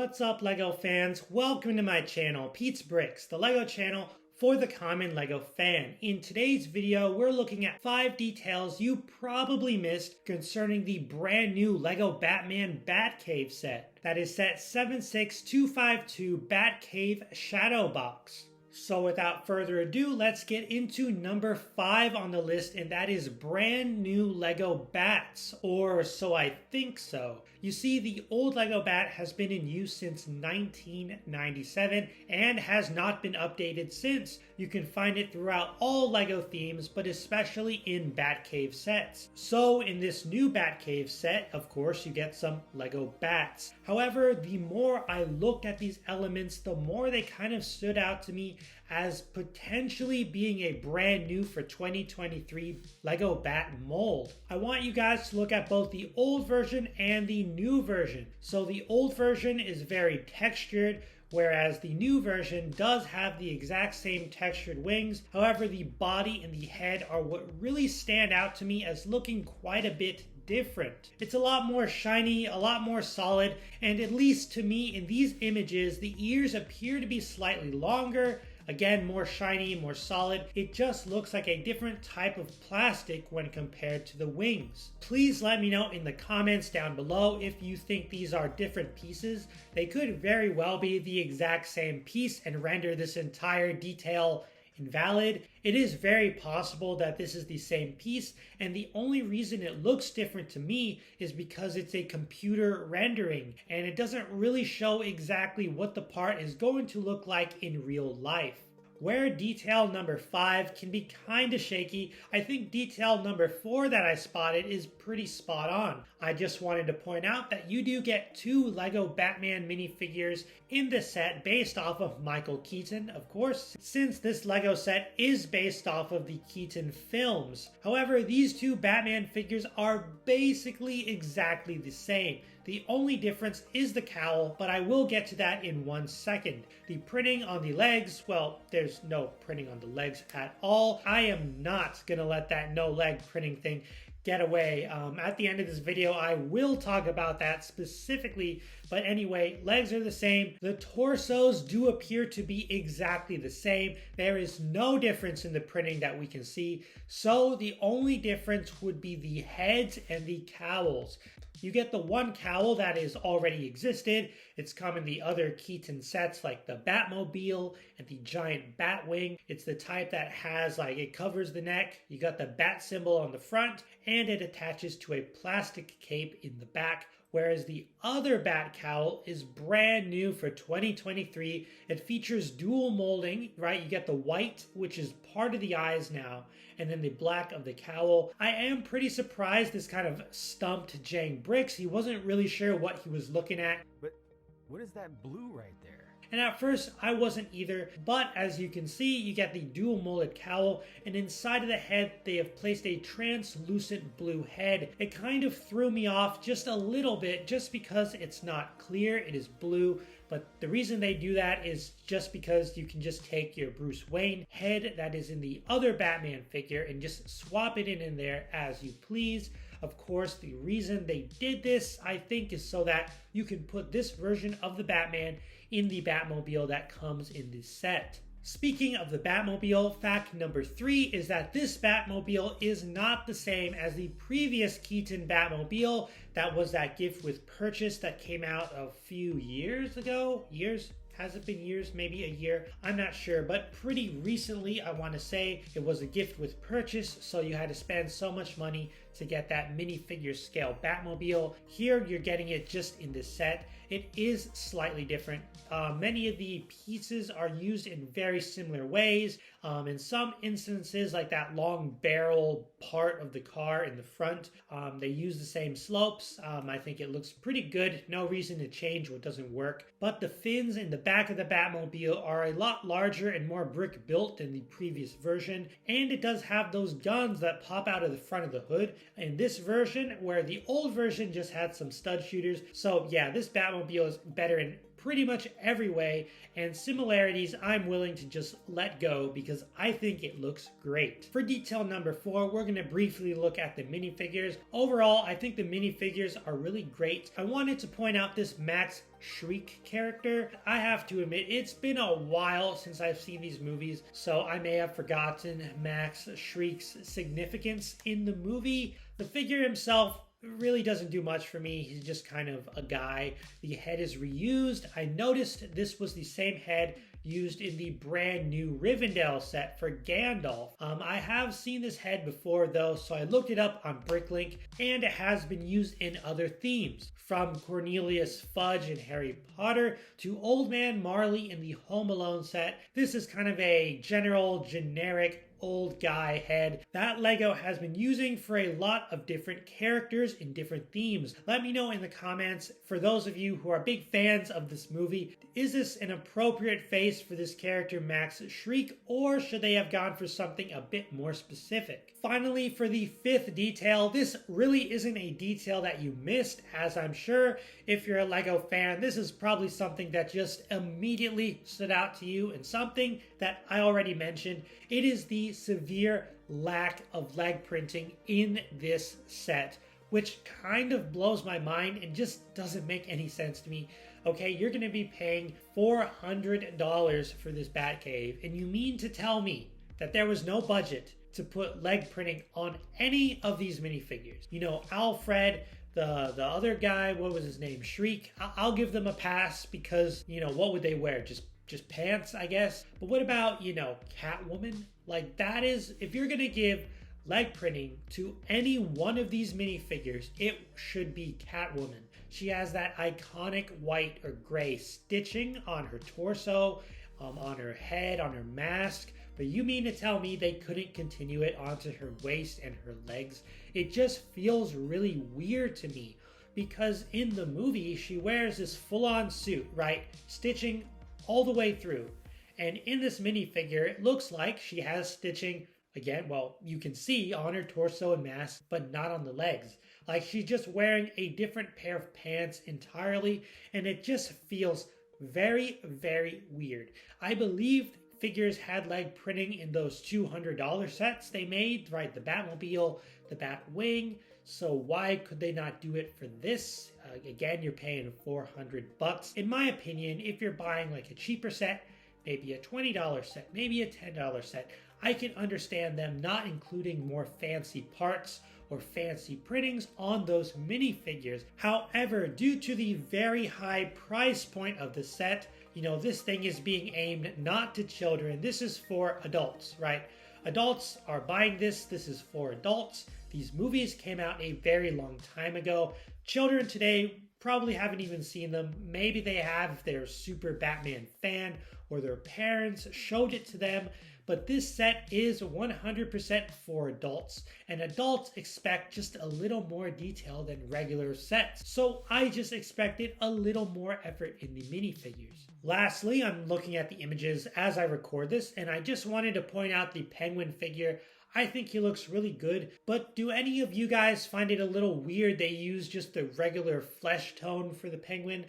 What's up, LEGO fans? Welcome to my channel, Pete's Bricks, the LEGO channel for the common LEGO fan. In today's video, we're looking at 5 details you probably missed concerning the brand new LEGO Batman Batcave set. That is set 76252 Batcave Shadowbox. So without further ado, let's get into number 5 on the list, and that is brand new LEGO bats, or so I think so. You see, the old LEGO bat has been in use since 1997 and has not been updated since. You can find it throughout all LEGO themes, but especially in Batcave sets. So in this new Batcave set, of course, you get some LEGO bats. However, the more I looked at these elements, the more they kind of stood out to me as potentially being a brand new for 2023 LEGO Bat mold. I want you guys to look at both the old version and the new version. So the old version is very textured, whereas the new version does have the exact same textured wings. However, the body and the head are what really stand out to me as looking quite a bit different. It's a lot more shiny, a lot more solid, and at least to me in these images, the ears appear to be slightly longer. Again, more shiny, more solid. It just looks like a different type of plastic when compared to the wings. Please let me know in the comments down below if you think these are different pieces. They could very well be the exact same piece and render this entire detail invalid. It is very possible that this is the same piece, and the only reason it looks different to me is because it's a computer rendering and it doesn't really show exactly what the part is going to look like in real life. Where detail number 5 can be kinda shaky, I think detail number 4 that I spotted is pretty spot on. I just wanted to point out that you do get 2 LEGO Batman minifigures in the set based off of Michael Keaton, of course, since this LEGO set is based off of the Keaton films. However, these 2 Batman figures are basically exactly the same. The only difference is the cowl, but I will get to that in 1 second. The printing on the legs, well, there's no printing on the legs at all. I am not gonna let that no leg printing thing get away. At the end of this video, I will talk about that specifically, but anyway, legs are the same. The torsos do appear to be exactly the same. There is no difference in the printing that we can see, so the only difference would be the heads and the cowls. You get the one cowl that is already existed. It's come in the other Keaton sets like the Batmobile and the giant Batwing. It's the type that has it covers the neck. You got the bat symbol on the front and it attaches to a plastic cape in the back. Whereas the other bat cowl is brand new for 2023. It features dual molding, right? You get the white, which is part of the eyes now, and then the black of the cowl. I am pretty surprised this kind of stumped Jang Bricks. He wasn't really sure what he was looking at. But what is that blue right there? And at first, I wasn't either, but as you can see, you get the dual molded cowl, and inside of the head, they have placed a translucent blue head. It kind of threw me off just a little bit, just because it's not clear, it is blue, but the reason they do that is just because you can just take your Bruce Wayne head that is in the other Batman figure and just swap it in there as you please. Of course, the reason they did this, I think, is so that you can put this version of the Batman in the Batmobile that comes in this set. Speaking of the Batmobile, fact number 3 is that this Batmobile is not the same as the previous Keaton Batmobile. That was that gift with purchase that came out a few years ago. Has it been years? Maybe a year? I'm not sure, but pretty recently, I want to say, it was a gift with purchase, so you had to spend so much money to get that minifigure scale Batmobile. Here, you're getting it just in this set. It is slightly different. Many of the pieces are used in very similar ways. In some instances, like that long barrel part of the car in the front, they use the same slopes. I think it looks pretty good. No reason to change what doesn't work. But the fins in the back of the Batmobile are a lot larger and more brick built than the previous version. And it does have those guns that pop out of the front of the hood in this version, where the old version just had some stud shooters. So yeah, this Batmobile is better in pretty much every way, and similarities I'm willing to just let go because I think it looks great. For detail number 4, we're going to briefly look at the minifigures. Overall, I think the minifigures are really great. I wanted to point out this Max Shriek character. I have to admit, it's been a while since I've seen these movies, so I may have forgotten Max Shriek's significance in the movie. The figure himself really doesn't do much for me. He's just kind of a guy. The head is reused. I noticed this was the same head used in the brand new Rivendell set for Gandalf. I have seen this head before though, so I looked it up on Bricklink, and it has been used in other themes. From Cornelius Fudge in Harry Potter to Old Man Marley in the Home Alone set. This is kind of a generic old guy head that Lego has been using for a lot of different characters in different themes. Let me know in the comments, for those of you who are big fans of this movie, is this an appropriate face for this character Max Shriek, or should they have gone for something a bit more specific? Finally, for the 5th detail, this really isn't a detail that you missed, as I'm sure if you're a Lego fan, this is probably something that just immediately stood out to you, and something that I already mentioned. It is the severe lack of leg printing in this set, which kind of blows my mind and just doesn't make any sense to me. Okay, you're going to be paying $400 for this Batcave, and you mean to tell me that there was no budget to put leg printing on any of these minifigures? You know, Alfred, the other guy, what was his name? Shriek. I'll give them a pass because, you know, what would they wear? Just pants, I guess. But what about, you know, Catwoman? Like, that is, if you're gonna give leg printing to any one of these minifigures, it should be Catwoman. She has that iconic white or gray stitching on her torso, on her head, on her mask. But you mean to tell me they couldn't continue it onto her waist and her legs? It just feels really weird to me, because in the movie she wears this full-on suit, right? Stitching all the way through. And in this minifigure, it looks like she has stitching, again, well, you can see on her torso and mask, but not on the legs. Like, she's just wearing a different pair of pants entirely, and it just feels very, very weird. I believe figures had leg printing in those $200 sets they made, right? The Batmobile, the Batwing. So why could they not do it for this? Again, you're paying $400. In my opinion, if you're buying like a cheaper set, maybe a $20 set, maybe a $10 set, I can understand them not including more fancy parts or fancy printings on those minifigures. However, due to the very high price point of the set, you know, this thing is being aimed not to children. This is for adults, right? Adults are buying this. This is for adults. These movies came out a very long time ago. Children today probably haven't even seen them. Maybe they have if they're a super Batman fan or their parents showed it to them. But this set is 100% for adults, and adults expect just a little more detail than regular sets. So I just expected a little more effort in the minifigures. Lastly, I'm looking at the images as I record this, and I just wanted to point out the penguin figure. I think he looks really good, but do any of you guys find it a little weird they use just the regular flesh tone for the penguin?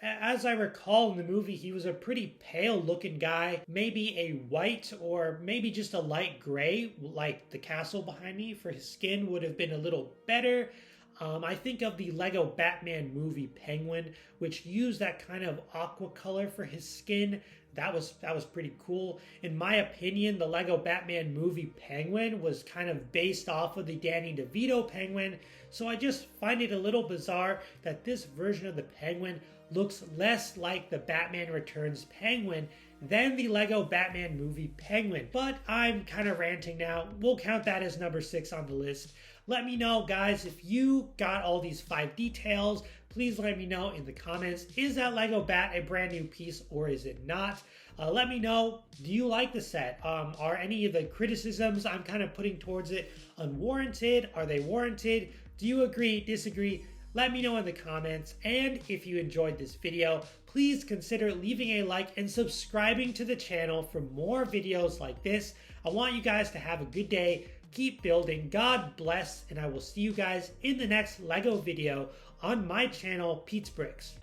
As I recall in the movie, he was a pretty pale looking guy, maybe a white or maybe just a light gray, like the castle behind me. For his skin would have been a little better. I think of the Lego Batman movie Penguin, which used that kind of aqua color for his skin. That was pretty cool. In my opinion, the Lego Batman movie Penguin was kind of based off of the Danny DeVito Penguin, so I just find it a little bizarre that this version of the Penguin looks less like the Batman Returns Penguin than the Lego Batman movie Penguin. But I'm kind of ranting now. We'll count that as number 6 on the list. Let me know, guys, if you got all these 5 details. Please let me know in the comments. Is that Lego Bat a brand new piece or is it not? Let me know, do you like the set? Are any of the criticisms I'm kind of putting towards it unwarranted? Are they warranted? Do you agree, disagree? Let me know in the comments, and if you enjoyed this video, please consider leaving a like and subscribing to the channel for more videos like this. I want you guys to have a good day, keep building, God bless, and I will see you guys in the next Lego video on my channel, Pete's Bricks.